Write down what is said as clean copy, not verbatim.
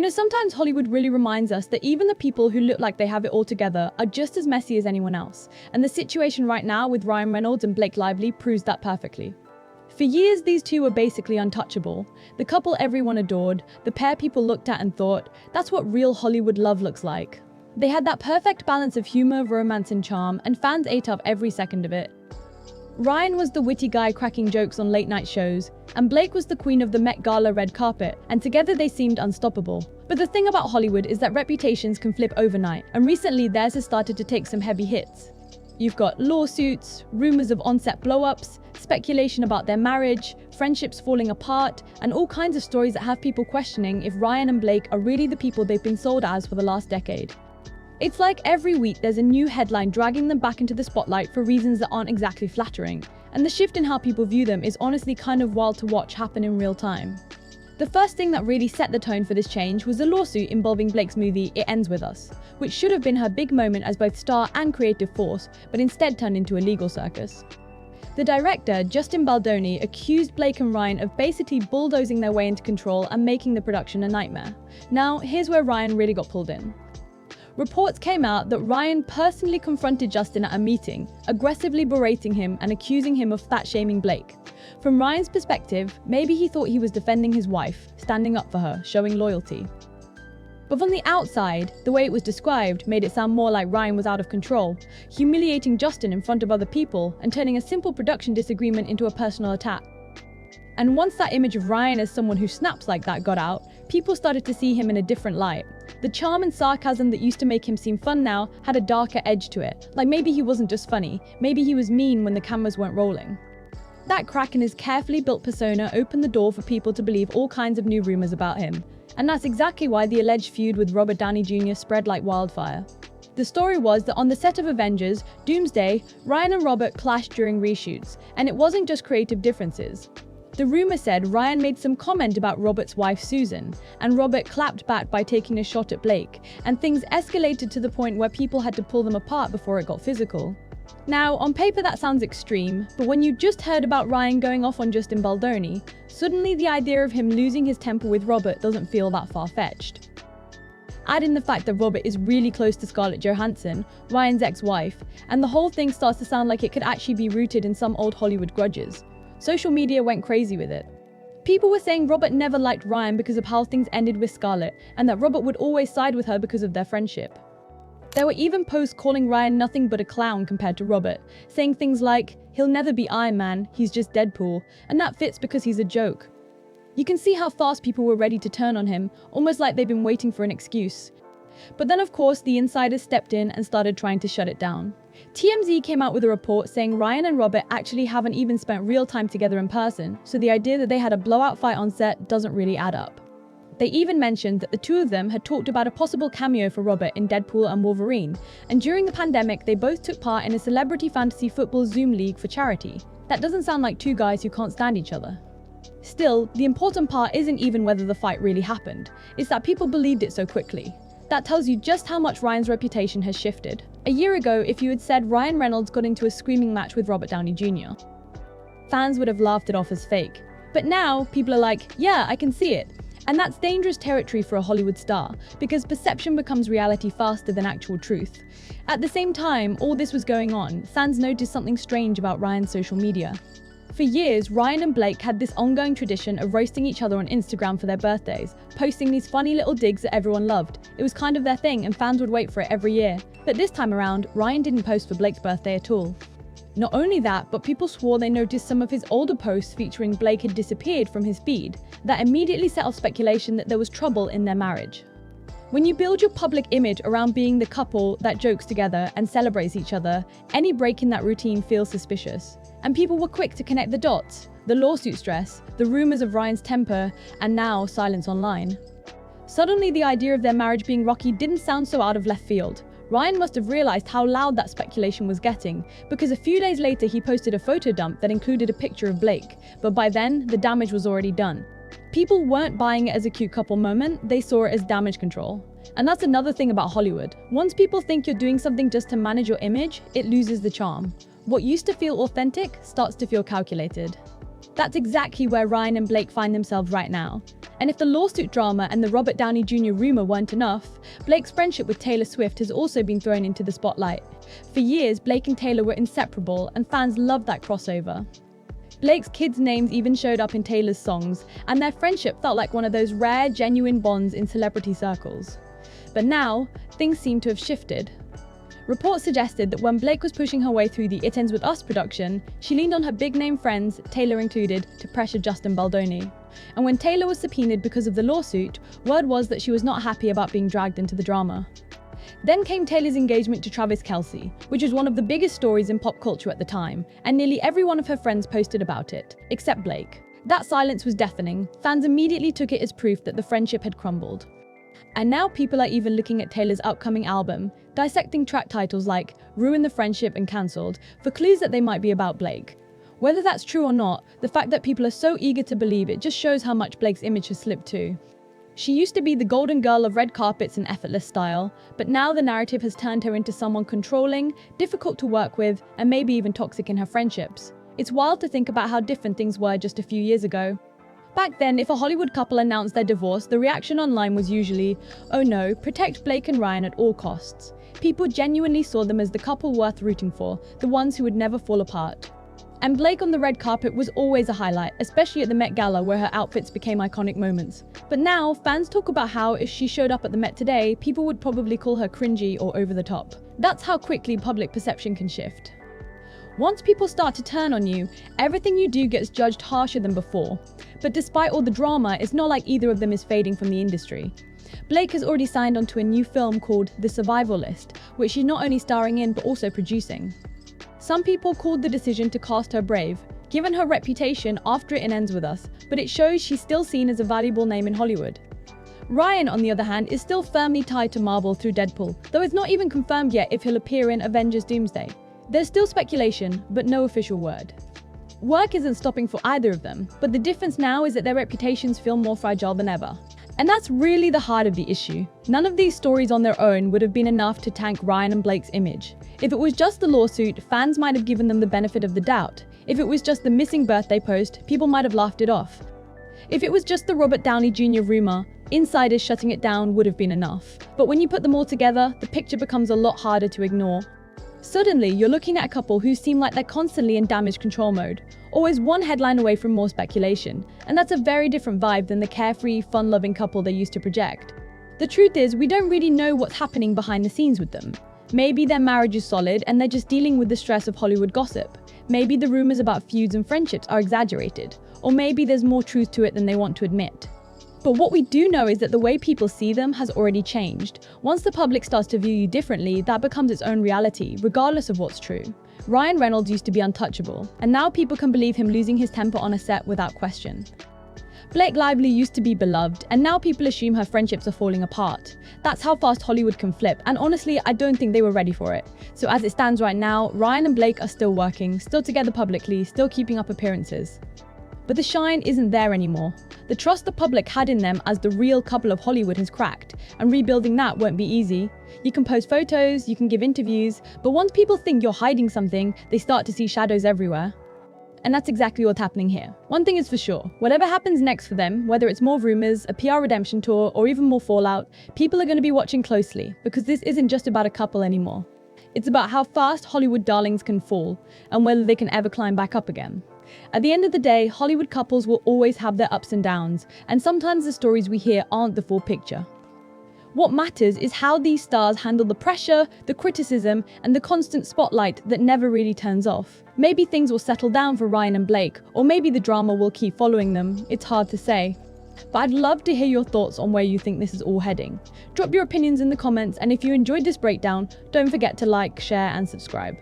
Sometimes Hollywood really reminds us that even the people who look like they have it all together are just as messy as anyone else. And the situation right now with Ryan Reynolds and Blake Lively proves that perfectly. For years, these two were basically untouchable. The couple everyone adored, the pair people looked at and thought, that's what real Hollywood love looks like. They had that perfect balance of humor, romance, and charm, and fans ate up every second of it. Ryan was the witty guy cracking jokes on late-night shows, and Blake was the queen of the Met Gala red carpet, and together they seemed unstoppable. But the thing about Hollywood is that reputations can flip overnight, and recently theirs has started to take some heavy hits. You've got lawsuits, rumors of on-set blow-ups, speculation about their marriage, friendships falling apart, and all kinds of stories that have people questioning if Ryan and Blake are really the people they've been sold as for the last decade. It's like every week there's a new headline dragging them back into the spotlight for reasons that aren't exactly flattering, and the shift in how people view them is honestly kind of wild to watch happen in real time. The first thing that really set the tone for this change was a lawsuit involving Blake's movie It Ends With Us, which should have been her big moment as both star and creative force, but instead turned into a legal circus. The director, Justin Baldoni, accused Blake and Ryan of basically bulldozing their way into control and making the production a nightmare. Now, here's where Ryan really got pulled in. Reports came out that Ryan personally confronted Justin at a meeting, aggressively berating him and accusing him of fat-shaming Blake. From Ryan's perspective, maybe he thought he was defending his wife, standing up for her, showing loyalty. But from the outside, the way it was described made it sound more like Ryan was out of control, humiliating Justin in front of other people and turning a simple production disagreement into a personal attack. And once that image of Ryan as someone who snaps like that got out, people started to see him in a different light. The charm and sarcasm that used to make him seem fun now had a darker edge to it. Like maybe he wasn't just funny, maybe he was mean when the cameras weren't rolling. That crack in his carefully built persona opened the door for people to believe all kinds of new rumors about him. And that's exactly why the alleged feud with Robert Downey Jr. spread like wildfire. The story was that on the set of Avengers, Doomsday, Ryan and Robert clashed during reshoots, and it wasn't just creative differences. The rumor said Ryan made some comment about Robert's wife Susan, and Robert clapped back by taking a shot at Blake, and things escalated to the point where people had to pull them apart before it got physical. Now, on paper that sounds extreme, but when you just heard about Ryan going off on Justin Baldoni, suddenly the idea of him losing his temper with Robert doesn't feel that far-fetched. Add in the fact that Robert is really close to Scarlett Johansson, Ryan's ex-wife, and the whole thing starts to sound like it could actually be rooted in some old Hollywood grudges. Social media went crazy with it. People were saying Robert never liked Ryan because of how things ended with Scarlett, and that Robert would always side with her because of their friendship. There were even posts calling Ryan nothing but a clown compared to Robert, saying things like, "He'll never be Iron Man, he's just Deadpool," and that fits because he's a joke. You can see how fast people were ready to turn on him, almost like they've been waiting for an excuse. But then of course the insiders stepped in and started trying to shut it down. TMZ came out with a report saying Ryan and Robert actually haven't even spent real time together in person, so the idea that they had a blowout fight on set doesn't really add up. They even mentioned that the two of them had talked about a possible cameo for Robert in Deadpool and Wolverine, and during the pandemic they both took part in a celebrity fantasy football Zoom league for charity. That doesn't sound like two guys who can't stand each other. Still, the important part isn't even whether the fight really happened, it's that people believed it so quickly. That tells you just how much Ryan's reputation has shifted. A year ago, if you had said Ryan Reynolds got into a screaming match with Robert Downey Jr., fans would have laughed it off as fake. But now, people are like, yeah, I can see it. And that's dangerous territory for a Hollywood star, because perception becomes reality faster than actual truth. At the same time, all this was going on, fans noticed something strange about Ryan's social media. For years, Ryan and Blake had this ongoing tradition of roasting each other on Instagram for their birthdays, posting these funny little digs that everyone loved. It was kind of their thing and fans would wait for it every year. But this time around, Ryan didn't post for Blake's birthday at all. Not only that, but people swore they noticed some of his older posts featuring Blake had disappeared from his feed. That immediately set off speculation that there was trouble in their marriage. When you build your public image around being the couple that jokes together and celebrates each other, any break in that routine feels suspicious. And people were quick to connect the dots. The lawsuit stress, the rumors of Ryan's temper, and now silence online. Suddenly the idea of their marriage being rocky didn't sound so out of left field. Ryan must have realized how loud that speculation was getting, because a few days later he posted a photo dump that included a picture of Blake, but by then, the damage was already done. People weren't buying it as a cute couple moment, they saw it as damage control. And that's another thing about Hollywood. Once people think you're doing something just to manage your image, it loses the charm. What used to feel authentic starts to feel calculated. That's exactly where Ryan and Blake find themselves right now. And if the lawsuit drama and the Robert Downey Jr. rumor weren't enough, Blake's friendship with Taylor Swift has also been thrown into the spotlight. For years, Blake and Taylor were inseparable, and fans loved that crossover. Blake's kids' names even showed up in Taylor's songs, and their friendship felt like one of those rare, genuine bonds in celebrity circles. But now, things seem to have shifted. Reports suggested that when Blake was pushing her way through the It Ends With Us production, she leaned on her big-name friends, Taylor included, to pressure Justin Baldoni. And when Taylor was subpoenaed because of the lawsuit, word was that she was not happy about being dragged into the drama. Then came Taylor's engagement to Travis Kelce, which was one of the biggest stories in pop culture at the time, and nearly every one of her friends posted about it, except Blake. That silence was deafening. Fans immediately took it as proof that the friendship had crumbled. And now people are even looking at Taylor's upcoming album, dissecting track titles like Ruin the Friendship and Cancelled for clues that they might be about Blake. Whether that's true or not, the fact that people are so eager to believe it just shows how much Blake's image has slipped too. She used to be the golden girl of red carpets and effortless style, but now the narrative has turned her into someone controlling, difficult to work with, and maybe even toxic in her friendships. It's wild to think about how different things were just a few years ago. Back then, if a Hollywood couple announced their divorce, the reaction online was usually, "Oh no, protect Blake and Ryan at all costs." People genuinely saw them as the couple worth rooting for, the ones who would never fall apart. And Blake on the red carpet was always a highlight, especially at the Met Gala where her outfits became iconic moments. But now, fans talk about how if she showed up at the Met today, people would probably call her cringy or over the top. That's how quickly public perception can shift. Once people start to turn on you, everything you do gets judged harsher than before. But despite all the drama, it's not like either of them is fading from the industry. Blake has already signed onto a new film called The Survival List, which she's not only starring in but also producing. Some people called the decision to cast her brave, given her reputation after It Ends With Us, but it shows she's still seen as a valuable name in Hollywood. Ryan, on the other hand, is still firmly tied to Marvel through Deadpool, though it's not even confirmed yet if he'll appear in Avengers Doomsday. There's still speculation, but no official word. Work isn't stopping for either of them, but the difference now is that their reputations feel more fragile than ever. And that's really the heart of the issue. None of these stories on their own would have been enough to tank Ryan and Blake's image. If it was just the lawsuit, fans might have given them the benefit of the doubt. If it was just the missing birthday post, people might have laughed it off. If it was just the Robert Downey Jr. rumor, insiders shutting it down would have been enough. But when you put them all together, the picture becomes a lot harder to ignore. Suddenly, you're looking at a couple who seem like they're constantly in damage control mode, always one headline away from more speculation, and that's a very different vibe than the carefree, fun-loving couple they used to project. The truth is, we don't really know what's happening behind the scenes with them. Maybe their marriage is solid and they're just dealing with the stress of Hollywood gossip. Maybe the rumors about feuds and friendships are exaggerated, or maybe there's more truth to it than they want to admit. But what we do know is that the way people see them has already changed. Once the public starts to view you differently, that becomes its own reality, regardless of what's true. Ryan Reynolds used to be untouchable, and now people can believe him losing his temper on a set without question. Blake Lively used to be beloved, and now people assume her friendships are falling apart. That's how fast Hollywood can flip, and honestly, I don't think they were ready for it. So as it stands right now, Ryan and Blake are still working, still together publicly, still keeping up appearances. But the shine isn't there anymore. The trust the public had in them as the real couple of Hollywood has cracked, and rebuilding that won't be easy. You can post photos, you can give interviews, but once people think you're hiding something, they start to see shadows everywhere. And that's exactly what's happening here. One thing is for sure, whatever happens next for them, whether it's more rumors, a PR redemption tour, or even more fallout, people are going to be watching closely, because this isn't just about a couple anymore. It's about how fast Hollywood darlings can fall, and whether they can ever climb back up again. At the end of the day, Hollywood couples will always have their ups and downs, and sometimes the stories we hear aren't the full picture. What matters is how these stars handle the pressure, the criticism, and the constant spotlight that never really turns off. Maybe things will settle down for Ryan and Blake, or maybe the drama will keep following them. It's hard to say. But I'd love to hear your thoughts on where you think this is all heading. Drop your opinions in the comments, and if you enjoyed this breakdown, don't forget to like, share, and subscribe.